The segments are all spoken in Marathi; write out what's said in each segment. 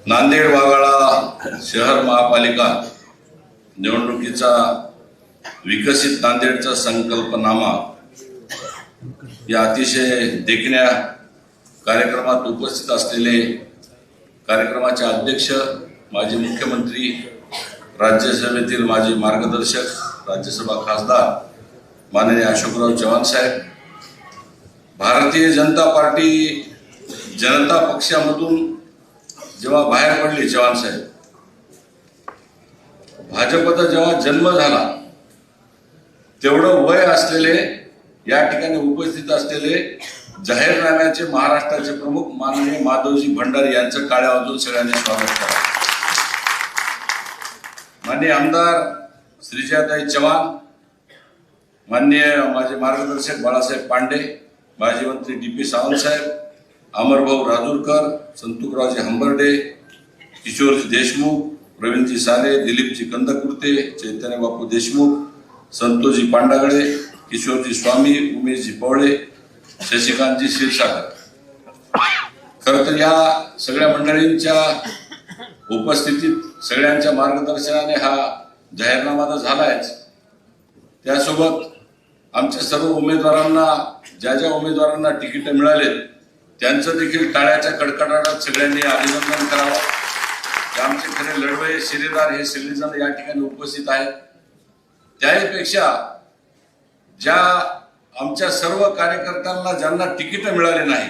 नांदेड वाघाळा शहर महापालिका निवडणुकीचा विकसित नांदेडचा संकल्पनामा या अतिशय देखण्या कार्यक्रमात उपस्थित असलेले कार्यक्रमाचे अध्यक्ष माजी मुख्यमंत्री, राज्यसभेतील माजी मार्गदर्शक, राज्यसभा खासदार माननीय अशोकराव चव्हाण साहेब, भारतीय जनता पार्टी जनता पक्षामधून जेव्हा बाहेर पडली चव्हाण साहेब, भाजपचा जेव्हा जन्म झाला तेवढं वय असलेले या ठिकाणी उपस्थित असलेले जाहीरनाम्याचे महाराष्ट्राचे प्रमुख माननीय माधवजी भंडारी यांचं टाळ्या वाजवून सगळ्यांनी स्वागत करा. माननीय आमदार श्रीजयाताई चव्हाण, माननीय माझे मार्गदर्शक बाळासाहेब पांडे, माजी मंत्री डी.पी. सावंत साहेब, अमरभाऊ राजूरकर, संतुकरावजी हंबर्डे, किशोरजी देशमुख, प्रवीणजी साले, दिलीपजी कंदकुर्ते, चैतन्य बापू देशमुख, संतोषजी पांडागळे, किशोरजी स्वामी, उमेशजी पवळे, शशिकांतजी क्षीरसागर. खरं तर या सगळ्या मंडळींच्या उपस्थितीत सगळ्यांच्या मार्गदर्शनाने हा जाहीरनामा तर झालायच, त्यासोबत आमच्या सर्व उमेदवारांना, ज्या ज्या उमेदवारांना तिकीट मिळाले त्यांचं देखील टाळ्याच्या कडकडाटात सगळ्यांनी अभिनंदन करावं. आमचे खरे लढवय शिरेदार हे सगळेजण या ठिकाणी उपस्थित आहेत. त्याहीपेक्षा ज्या आमच्या सर्व कार्यकर्त्यांना ज्यांना तिकीट मिळाले नाही,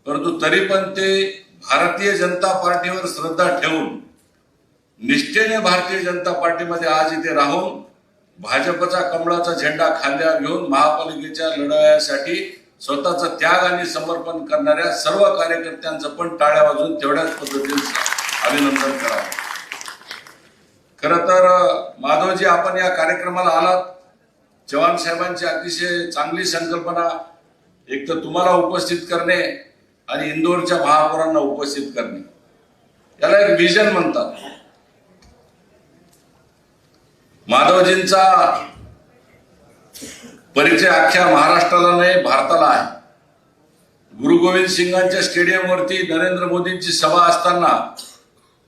परंतु तरी पण ते भारतीय जनता पार्टीवर श्रद्धा ठेवून निष्ठेने भारतीय जनता पार्टीमध्ये आज इथे राहून भाजपचा कमळाचा झेंडा खांद्यावर घेऊन महापालिकेच्या लढाईसाठी स्वतःचा त्याग आणि समर्पण करणाऱ्या सर्व कार्यकर्त्यांचं पण टाळ्या वाजवून तेवढ्याच पद्धतीने अभिनंदन करावं. खरं तर माधवजी, आपण या कार्यक्रमाला आलात. चव्हाण साहेबांची अतिशय चांगली संकल्पना, एक तर तुम्हाला उपस्थित करणे आणि इंदोरच्या महापौरांना उपस्थित करणे, याला एक विजन म्हणतात. माधवजींचा परिचय अख्ख्या महाराष्ट्राला नाही, भारताला आहे. गुरु गोविंद सिंगांच्या स्टेडियमवरती नरेंद्र मोदींची सभा असताना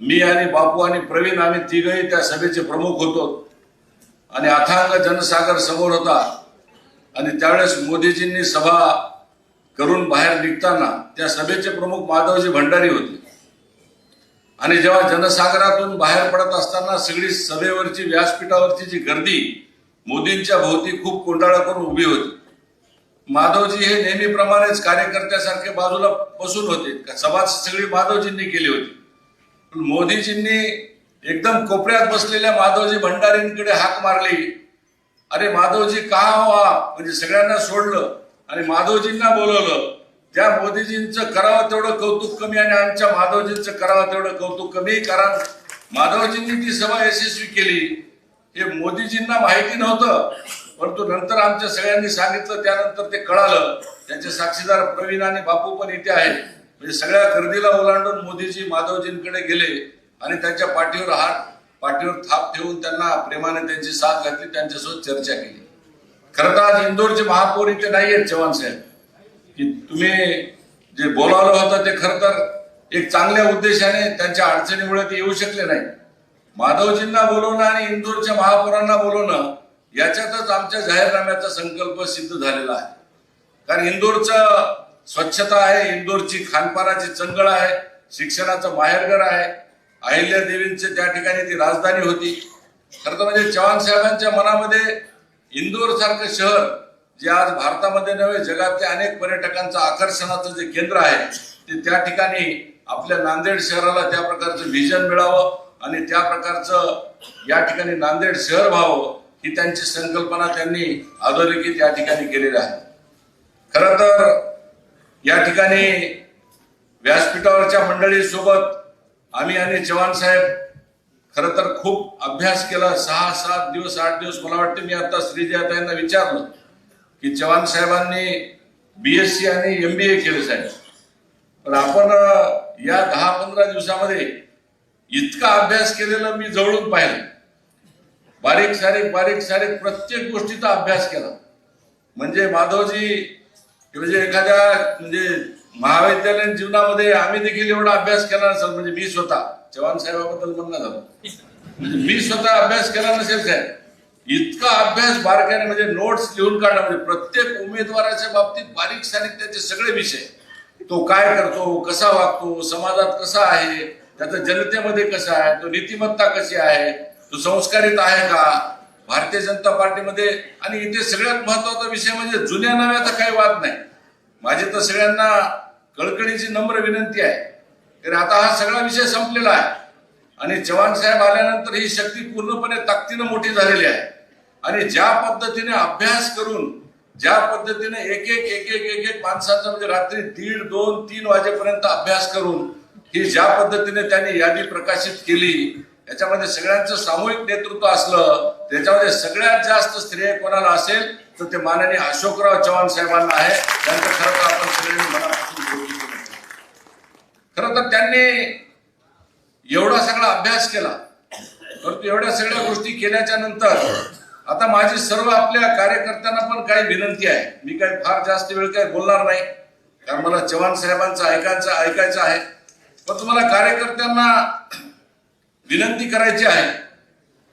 मी आणि बापू आणि प्रवीण आम्ही तिघही त्या सभेचे प्रमुख होतो आणि अथांग जनसागर समोर होता. आणि त्यावेळेस मोदीजींनी सभा करून बाहेर निघताना त्या सभेचे प्रमुख माधवजी भंडारी होते. आणि जेव्हा जनसागरातून बाहेर पडत असताना सगळी सभेवरची, व्यासपीठावरची जी गर्दी मोदींच्या भोवती खूप कोंडाळा करून उभी होती. माधवजी हे नेहमीप्रमाणेच कार्यकर्त्यासारखे बाजूला बसून होते. सभा सगळी माधवजींनी केली होती, पण मोदीजींनी एकदम कोपऱ्यात बसलेल्या माधवजी भंडारींकडे हाक मारली. अरे माधवजी का व्हा, म्हणजे सगळ्यांना सोडलं आणि माधवजींना बोलवलं. त्या मोदीजींचं करावं तेवढं कौतुक कमी आणि आमच्या माधवजींचं करावं तेवढं कौतुक कमी, कारण माधवजींनी ती सभा यशस्वी केली हे मोदीजींना माहिती नव्हतं, परंतु नंतर आमच्या सगळ्यांनी सांगितलं, त्यानंतर ते कळालं. त्यांचे साक्षीदार प्रवीण आणि बापू पण इथे आहेत. म्हणजे सगळ्या गर्दीला ओलांडून मोदीजी माधवजींकडे गेले आणि त्यांच्या पाठीवर थाप ठेवून त्यांना प्रेमाने त्यांची साथ घातली, त्यांच्यासोबत चर्चा केली. खरं तर आज इंदोरचे महापौर इथे नाहीयेत चव्हाण साहेब, की तुम्ही जे बोलावलं होतं ते खरं तर एक चांगल्या उद्देशाने त्यांच्या अडचणीमुळे ते येऊ शकले नाही. माधवजींना बोलवणं आणि इंदोरच्या महापौरांना बोलवणं याच्यातच आमच्या जाहीरनाम्याचा संकल्प सिद्ध झालेला आहे. कारण इंदोरचं स्वच्छता आहे, इंदोरची खानपानाची चंगळ आहे, शिक्षणाचं माहेरघर आहे, अहिल्या देवींचे त्या ठिकाणी ती राजधानी होती. खरं तर म्हणजे चव्हाण साहेबांच्या मनामध्ये इंदोर सारखं शहर, जे आज भारतामध्ये नव्हे जगातल्या अनेक पर्यटकांचं आकर्षणाचं जे केंद्र आहे, ते त्या ठिकाणी आपल्या नांदेड शहराला त्या प्रकारचं व्हिजन मिळावं आणि त्या प्रकारचं या ठिकाणी नांदेड शहर व्हावं, ही त्यांची संकल्पना त्यांनी अधोरेखित या ठिकाणी केलेली आहे. खरं तर या ठिकाणी व्यासपीठावरच्या मंडळीसोबत आम्ही आणि चव्हाण साहेब खरं तर खूप अभ्यास केला. 6-7 दिवस 8 दिवस. मला वाटतं मी आता श्रीजयाताईंना विचारलं की चव्हाण साहेबांनी BSc आणि MBA केलं साहेब, पण आपण या 10-15 दिवसामध्ये इतका अभ्यास केलेला मी जवळून पाहिलं. बारीक सारीक प्रत्येक गोष्टीचा अभ्यास केला. म्हणजे माधवजी म्हणजे एखाद्या म्हणजे महाविद्यालयीन जीवनामध्ये आम्ही देखील एवढा अभ्यास केला नसेल, म्हणजे मी स्वतः चव्हाण साहेबाबद्दल म्हणणं झालं, म्हणजे मी स्वतः अभ्यास केला नसेल साहेब. इतका अभ्यास बारकाईने म्हणजे नोट्स लिहून काढणं, म्हणजे प्रत्येक उमेदवाराच्या बाबतीत बारीक सारीक त्याचे सगळे विषय, तो काय करतो, कसा वागतो, समाजात कसा आहे, त्याचं जनतेमध्ये कसं आहे, तो नीतिमत्ता कशी आहे, तो संस्कारित आहे का भारतीय जनता पार्टीमध्ये. आणि इथे सगळ्यात महत्वाचा विषय म्हणजे जुन्या नव्याचा काही वाद नाही. माझी तर सगळ्यांना कळकळीची नम्र विनंती आहे की आता हा सगळा विषय संपलेला आहे आणि चव्हाण साहेब आल्यानंतर ही शक्ती पूर्णपणे ताकदीनं मोठी झालेली आहे. आणि ज्या पद्धतीने अभ्यास करून, ज्या पद्धतीने एक एक माणसाचा म्हणजे रात्री 1:30, 2, 3 वाजेपर्यंत अभ्यास करून ही ज्या पद्धतीने त्यांनी यादी प्रकाशित केली, याच्यामध्ये सगळ्यांचं सामूहिक नेतृत्व असलं, त्याच्यामध्ये सगळ्यात जास्त श्रेय कोणाला असेल तर ते माननीय अशोकराव चव्हाण साहेबांना आहे. त्यांचं खरं तर आपण सगळ्यांनी मनापासून कौतुक केलं. खरं तर त्यांनी एवढा सगळा अभ्यास केला, परंतु एवढ्या सगळ्या गोष्टी केल्याच्या नंतर आता माझी सर्व आपल्या कार्यकर्त्यांना पण काही विनंती आहे. मी काही फार जास्त वेळ काही बोलणार नाही, कारण मला चव्हाण साहेबांचं ऐकायचं आहे. पण तुम्हाला कार्यकर्त्यांना विनंती करायची आहे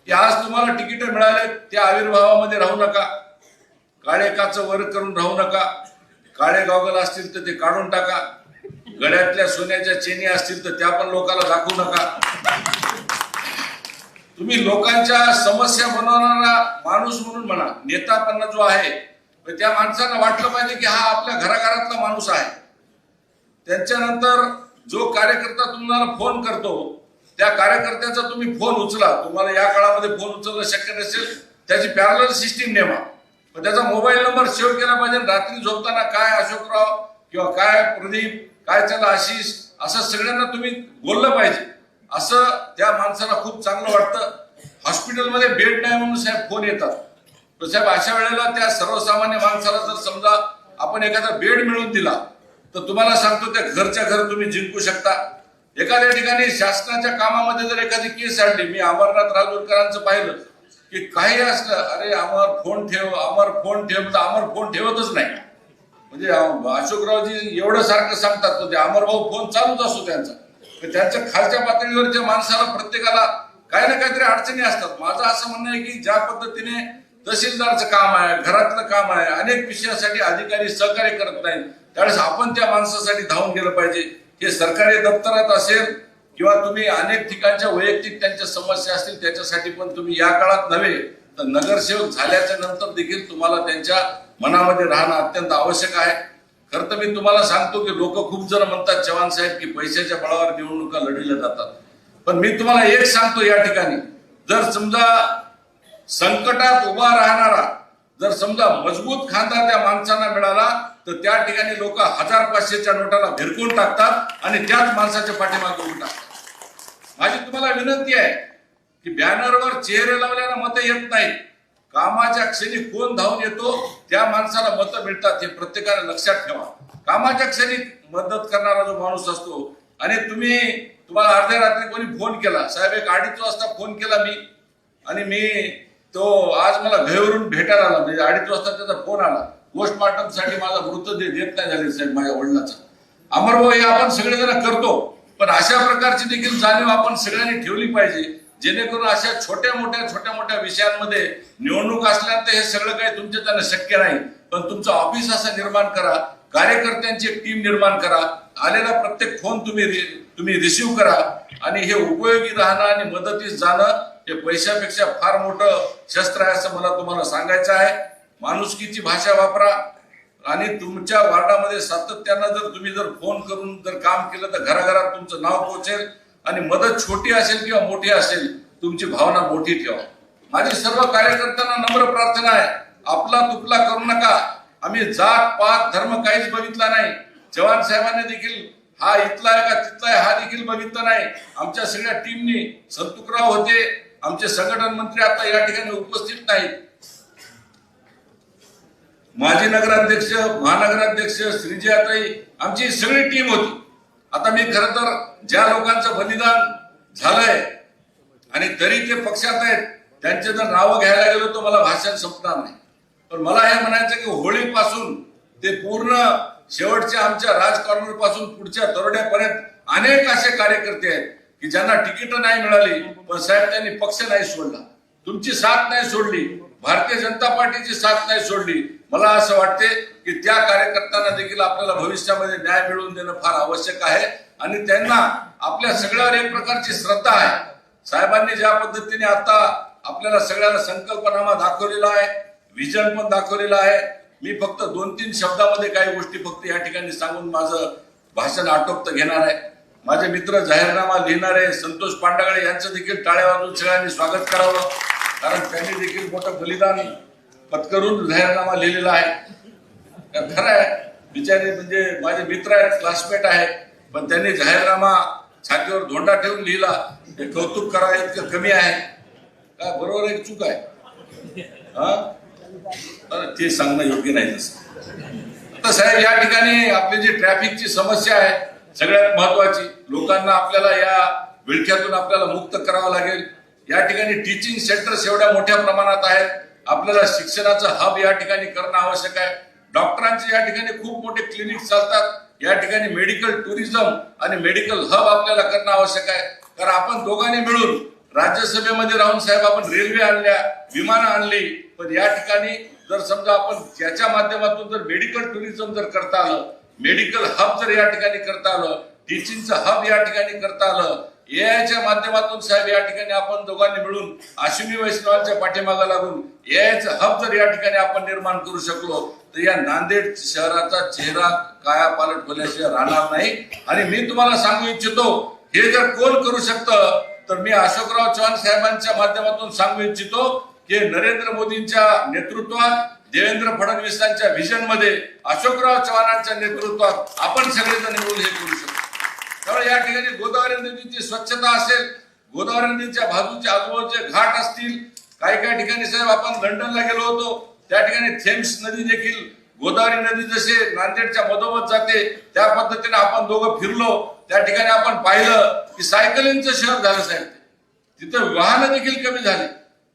की आज तुम्हाला तिकीट मिळाले, त्या आविर्भावामध्ये राहू नका, काळे काच वर करून राहू नका, काळे गॉगल असतील तर ते काढून टाका, गळ्यातल्या सोन्याच्या चेनी असतील तर त्या पण लोकांना दाखवू नका. तुम्ही लोकांच्या समस्या बनवणारा माणूस म्हणून म्हणा, नेता पण जो आहे त्या माणसांना वाटलं पाहिजे की हा आपल्या घराघरातला माणूस आहे. त्यांच्यानंतर जो कार्यकर्ता तुम्हाला फोन करतो त्या कार्यकर्त्याचा तुम्ही फोन उचला. तुम्हाला या काळामध्ये फोन उचलणं शक्य नसेल, त्याची पॅरलल सिस्टीम नेमा, पण त्याचा मोबाईल नंबर सेव्ह केला पाहिजे. रात्री झोपताना काय अशोकराव किंवा काय प्रदीप, काय त्याला आशिष, असं सगळ्यांना तुम्ही बोललं पाहिजे. असं त्या माणसाला खूप चांगलं वाटतं. हॉस्पिटलमध्ये बेड नाही म्हणून साहेब फोन येतात, तर साहेब अशा वेळेला त्या सर्वसामान्य माणसाला जर समजा आपण एखादा बेड मिळवून दिला तर तुम्हाला सांगतो त्या घरच्या घर तुम्ही जिंकू शकता. एखाद्या ठिकाणी शासनाच्या कामामध्ये जर एखादी केस आणली, मी अमरनाथ राजूरकरांचं पाहिलं की काही असलं, अरे अमर फोन ठेव, अमर फोन ठेव, तर अमर फोन ठेवतच नाही. म्हणजे अशोकरावजी एवढं सारखं सांगतात, तर ते अमरभाऊ फोन चालूच असतो त्यांचा. त्यांच्या खालच्या पातळीवरच्या माणसाला प्रत्येकाला काही ना काहीतरी अडचणी असतात. माझं असं म्हणणं आहे की ज्या पद्धतीने तहसीलदारचं काम आहे, घरातलं काम आहे, अनेक विषयासाठी अधिकारी सहकार्य करत नाहीत, त्यावेळेस आपण त्या माणसासाठी धावून गेलं पाहिजे. हे सरकारी दप्तरात असेल किंवा तुम्ही अनेक ठिकाणच्या वैयक्तिक त्यांच्या समस्या असतील, त्याच्यासाठी पण तुम्ही या काळात नव्हे तर नगरसेवक झाल्याच्या नंतर देखील तुम्हाला त्यांच्या मनामध्ये राहणं अत्यंत आवश्यक आहे. खरं तर मी तुम्हाला सांगतो की लोक खूप जण म्हणतात चव्हाण साहेब की पैशाच्या बळावर निवडणुका लढविल्या जातात, पण मी तुम्हाला एक सांगतो, या ठिकाणी जर समजा संकटात उभा राहणारा जर समजा मजबूत खांदा त्या माणसांना मिळाला तर त्या ठिकाणी लोक 1000-500च्या नोटाला भिरकून टाकतात आणि त्याच माणसाच्या पाठीमागे उभं टाकतात. माझी तुम्हाला विनंती आहे की बॅनरवर चेहरे लावल्यानं मतं येत नाहीत. कामाच्या क्षणी कोण धावून येतो त्या माणसाला मतं मिळतात, हे प्रत्येकाने लक्षात ठेवा. कामाच्या क्षणी मदत करणारा जो माणूस असतो, आणि तुम्हाला अर्ध्या रात्री कोणी फोन केला, साहेब 1:30 वाजता फोन केला मी, आणि मी तो आज मला घरावरून भेटायला आला, म्हणजे 2:30 वाजता त्याचा फोन आला. पोस्टमार्टम साठी माझा मृतदेह देत नाही झाले साहेब माझ्या वडिलाचा. अमरभाऊ हे आपण सगळेजण करतो, पण अशा प्रकारची देखील जाणीव आपण सगळ्यांनी ठेवली पाहिजे, जेणेकरून अशा छोट्या मोठ्या विषयांमध्ये निवडणूक असल्यानंतर हे सगळं काही तुमच्या त्यांना शक्य नाही. पण तुमचं ऑफिस असं निर्माण करा, कार्यकर्त्यांची एक टीम निर्माण करा, आलेला प्रत्येक फोन तुम्ही रिसिव्ह करा, आणि हे उपयोगी राहणं आणि मदतीस जाणं हे पैशापेक्षा फार मोठं शस्त्र आहे असं मला तुम्हाला सांगायचं आहे. माणुसकीची भाषा वापरा, आणि तुमच्या वार्डामध्ये सातत्यानं जर तुम्ही फोन करून जर काम केलं तर घराघरात तुमचं नाव पोहोचेल. आणि मदत छोटी असेल किंवा मोठी असेल, तुमची भावना मोठी ठेवा. माझी सर्व कार्यकर्त्यांना नम्र प्रार्थना आहे, आपला तुपला करू नका. आम्ही जात पात धर्म काहीच बघितला नाही. चव्हाण साहेबांनी देखील हा इथला आहे का तिथला आहे हा देखील बघितलं नाही. आमच्या सगळ्या टीमनी, संतुकराव होते, आमचे संघटन मंत्री आता या ठिकाणी उपस्थित नाहीत, माजी नगराध्यक्ष, महानगराध्यक्ष श्रीजयाताई, आमची सगळी टीम होती. आता मी खरं तर ज्या लोकांचं बलिदान झालंय आणि तरी ते पक्षात आहेत, त्यांचे जर नावं घ्यायला गेलो तर मला भाषण संपणार नाही. पण मला हे म्हणायचं की होळीपासून ते पूर्ण शेवटच्या आमच्या राज कॉर्नर पासून पुढच्या तरोड्यापर्यंत अनेक असे कार्यकर्ते आहेत की ज्यांना तिकीट नाही मिळाली, पण साहेब त्यांनी पक्ष नाही सोडला, तुमची साथ नाही सोडली, भारतीय जनता पार्टीची साथ नाही सोडली. मला असं वाटते की त्या कार्यकर्त्यांना देखील आपल्याला भविष्यामध्ये न्याय मिळवून देणं फार आवश्यक आहे आणि त्यांना आपल्या सगळ्यावर एक प्रकारची श्रद्धा आहे. साहेबांनी ज्या पद्धतीने आता आपल्याला सगळ्याला संकल्पनामा दाखवलेला आहे, विजन पण दाखवलेला आहे. मी फक्त 2-3 शब्दामध्ये काही गोष्टी फक्त या ठिकाणी सांगून माझं भाषण आटोपत घेणार आहे. माझे मित्र जाहीरनामा लिहिणारे संतोष पांडागळे यांचं देखील टाळ्या वाजवून सगळ्यांनी स्वागत करावं, कारण त्यांनी देखील मोठं बलिदान पत्करून जाहीरनामा लिहिलेला आहे. खरं आहे, बिचारे म्हणजे माझे मित्र आहेत, क्लासमेट आहेत, पण त्यांनी जाहीरनामा छातीवर धोंडा ठेवून लिहिला, हे कौतुक करावं इतकं कमी आहे काय? बरोबर आहे, चूक आहे? ते सांगणं योग्य नाही. तसं साहेब या ठिकाणी आपली जी ट्रॅफिकची समस्या आहे सगळ्यात महत्वाची, लोकांना आपल्याला या विळख्यातून आपल्याला मुक्त करावं लागेल. या ठिकाणी टीचिंग सेंटर्स एवढ्या मोठ्या प्रमाणात आहेत, आपल्याला शिक्षणाचं हब या ठिकाणी करणं आवश्यक आहे. डॉक्टरांचे या ठिकाणी खूप मोठे क्लिनिक चालतात, या ठिकाणी मेडिकल टुरिझम आणि मेडिकल हब आपल्याला करणं आवश्यक आहे. कारण आपण दोघांनी मिळून राज्यसभेमध्ये राहून साहेब आपण रेल्वे आणल्या, विमानं आणली, पण या ठिकाणी जर समजा आपण त्याच्या माध्यमातून जर मेडिकल टुरिझम जर करता आलं, मेडिकल हब जर या ठिकाणी करता आलं, टीचिंगचं हब या ठिकाणी करता आलं, एआयच्या माध्यमातून साहेब या ठिकाणी आपण दोघांनी मिळून अश्विनी वैष्णवांच्या पाठीमागे लागून एआयचं हब जर या ठिकाणी आपण निर्माण करू शकलो तर या नांदेड शहराचा चेहरा कायापालट होण्याशिवाय राहणार नाही. आणि मी तुम्हाला सांगू इच्छितो, हे जर कोण करू शकतं तर मी अशोकराव चव्हाण साहेबांच्या माध्यमातून सांगू इच्छितो की नरेंद्र मोदींच्या नेतृत्वात, देवेंद्र फडणवीसांच्या व्हिजन मध्ये, अशोकराव चव्हाणांच्या नेतृत्वात आपण सगळेजण मिळून हे करू शकतो. त्यामुळे या ठिकाणी गोदावरी नदीची स्वच्छता असेल, गोदावरी नदीच्या बाजूचे आजूबाजूचे घाट असतील, काही ठिकाणी साहेब आपण लंडनला गेलो होतो, त्या ठिकाणी थेम्स नदी देखील गोदावरी नदी जसे नांदेडच्या मधोमध जाते त्या पद्धतीने आपण दोघं फिरलो, त्या ठिकाणी आपण पाहिलं की सायकलिंगचं शहर झालं साहेब, तिथं वाहनं देखील कमी झाली.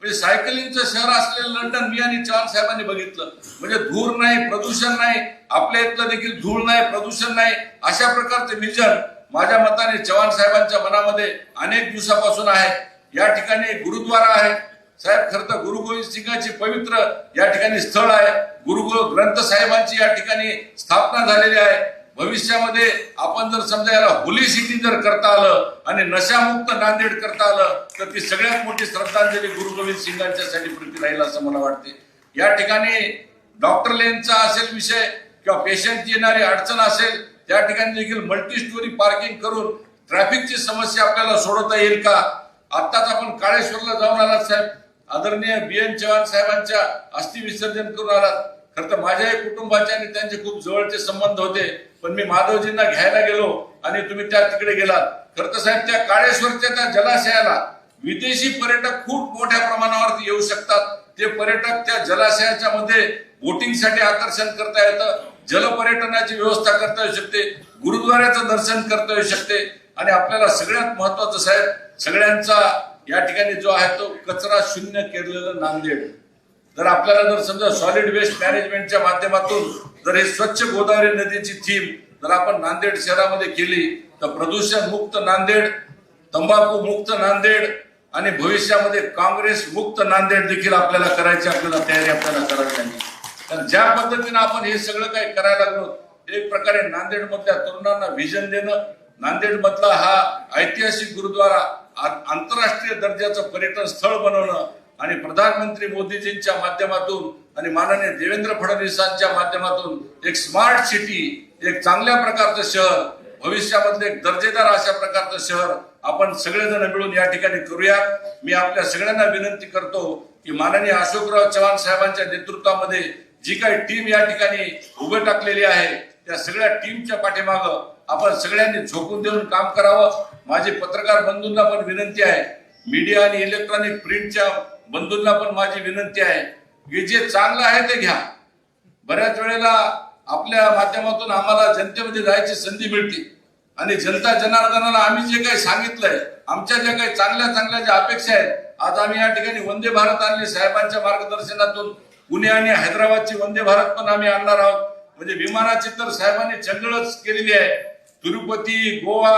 म्हणजे सायकलिंगचं शहर असलेलं लंडन मी आणि चव्हाण साहेबांनी बघितलं. म्हणजे धूर नाही, प्रदूषण नाही, आपल्या इथलं देखील धूळ नाही, प्रदूषण नाही, अशा प्रकारचे विजन माझ्या मताने चव्हाण साहेबांच्या मनामध्ये अनेक दिवसापासून आहे. या ठिकाणी गुरुद्वारा आहे साहेब, खरं तर गुरु गोविंद सिंगाची पवित्र या ठिकाणी स्थळ आहे, गुरु ग्रंथ साहेबांची या ठिकाणी स्थापना झालेली आहे. भविष्यामध्ये आपण जर समजा याला होली सिटी जर करता आलं आणि नशामुक्त नांदेड करता आलं तर ती सगळ्यात मोठी श्रद्धांजली गुरु गोविंद सिंगांच्यासाठी प्रती राहील असं मला वाटते. या ठिकाणी डॉक्टर लेनचा असेल विषय किंवा पेशंट येणारी अडचण असेल, त्या ठिकाणी देखील मल्टी स्टोरी पार्किंग करून ट्रॅफिकची समस्या आपल्याला सोडवता येईल का? आत्ताच आपण काळेश्वरला जाऊन आलात साहेब, आदरणीय BN चव्हाण साहेबांच्या अस्थि विसर्जन करून आलात. खरं तर माझ्याही कुटुंबाचे आणि त्यांचे खूप जवळचे संबंध होते, पण मी माधवजींना घ्यायला गेलो आणि तुम्ही त्या तिकडे गेलात. खरं तर साहेब त्या काळेश्वरच्या त्या जलाशयाला विदेशी पर्यटक खूप मोठ्या प्रमाणावरती येऊ शकतात. ते पर्यटक त्या जलाशयाच्या मध्ये बोटिंगसाठी आकर्षण करता येतं, जलपर्यटनाची व्यवस्था करता येऊ शकते, गुरुद्वाऱ्याचं दर्शन करता येऊ शकते. आणि आपल्याला सगळ्यात महत्वाचं साहेब, सगळ्यांचा या ठिकाणी जो आहे तो कचरा शून्य केलेलं नांदेड. जर आपल्याला जर समजा सॉलिड वेस्ट मॅनेजमेंटच्या माध्यमातून जर हे स्वच्छ गोदावरी नदीची थीम जर आपण नांदेड शहरामध्ये केली तर प्रदूषण मुक्त नांदेड, तंबाखू मुक्त नांदेड आणि भविष्यामध्ये काँग्रेस मुक्त नांदेड देखील आपल्याला करायची, आपल्याला तयारी आपल्याला करावी लागेल. तर ज्या पद्धतीने आपण हे सगळं काही करायला लागलो, एक प्रकारे नांदेड मधल्या तरुणांना व्हिजन देणं, नांदेड मधला हा ऐतिहासिक गुरुद्वारा आंतरराष्ट्रीय दर्जाचं पर्यटन स्थळ बनवणं आणि प्रधानमंत्री मोदीजींच्या माध्यमातून आणि माननीय देवेंद्र फडणवीसांच्या माध्यमातून एक स्मार्ट सिटी, एक चांगल्या प्रकारचं शहर, भविष्यामधले एक दर्जेदार अशा प्रकारचं शहर आपण सगळेजण मिळून या ठिकाणी करूया. मी आपल्या सगळ्यांना विनंती करतो की माननीय अशोकराव चव्हाण साहेबांच्या नेतृत्वामध्ये जी काही टीम या ठिकाणी उभं टाकलेली आहे त्या सगळ्या टीमच्या पाठीमागं आपण सगळ्यांनी झोकून देऊन काम करावं. माझी पत्रकार बंधूंना पण विनंती आहे, मीडिया आणि इलेक्ट्रॉनिक प्रिंटच्या बंधूंना पण माझी विनंती आहे की जे चांगलं आहे ते घ्या. बऱ्याच वेळेला आपल्या माध्यमातून आम्हाला जनतेमध्ये जायची संधी मिळते आणि जनता जनार्दनाला आम्ही जे काही सांगितलंय, आमच्या ज्या काही चांगल्या ज्या अपेक्षा आहेत, आज आम्ही या ठिकाणी वंदे भारत आणली साहेबांच्या मार्गदर्शनातून, पुणे आणि हैदराबादची वंदे भारत पण आम्ही आणणार आहोत. म्हणजे विमानाची तर साहेबांनी जंगलच केलेली आहे. तिरुपती, गोवा,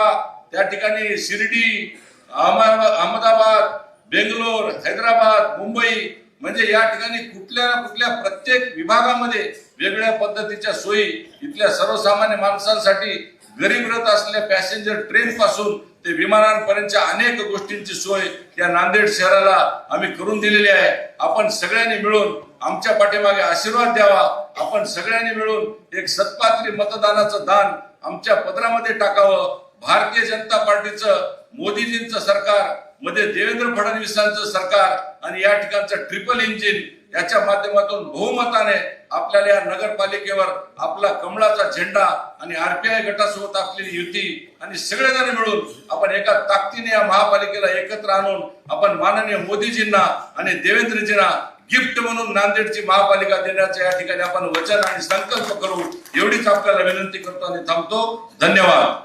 त्या ठिकाणी शिर्डी, अहमदाबाद, बेंगलोर, हैदराबाद, मुंबई, म्हणजे या ठिकाणी कुठल्या ना कुठल्या प्रत्येक विभागामध्ये वेगळ्या पद्धतीच्या सोयी इथल्या सर्वसामान्य माणसांसाठी गरीब रथ असलेल्या पॅसेंजर ट्रेन पासून ते विमानांपर्यंतच्या अनेक गोष्टींची सोय या नांदेड शहराला आम्ही करून दिलेली आहे. आपण सगळ्यांनी मिळून आमच्या पाठीमागे आशीर्वाद द्यावा. आपण सगळ्यांनी मिळून एक सत्पात्री मतदानाचं दान आमच्या पदरामध्ये टाकावं. भारतीय जनता पार्टीचं, मोदीजींचं सरकार मध्ये देवेंद्र फडणवीसांचं सरकार आणि या ठिकाणचं ट्रिपल इंजिन याच्या माध्यमातून बहुमताने आपल्याला या नगरपालिकेवर आपला कमळाचा झेंडा आणि आरपीआय गटासोबत आपली युती आणि सगळेजण मिळून आपण एका ताकदीने या महापालिकेला एकत्र आणून आपण माननीय मोदीजींना आणि देवेंद्रजींना गिफ्ट म्हणून नांदेडची महापालिका देण्याचं या ठिकाणी आपण वचन आणि संकल्प करू. एवढीच आपल्याला विनंती करतो आणि थांबतो. धन्यवाद.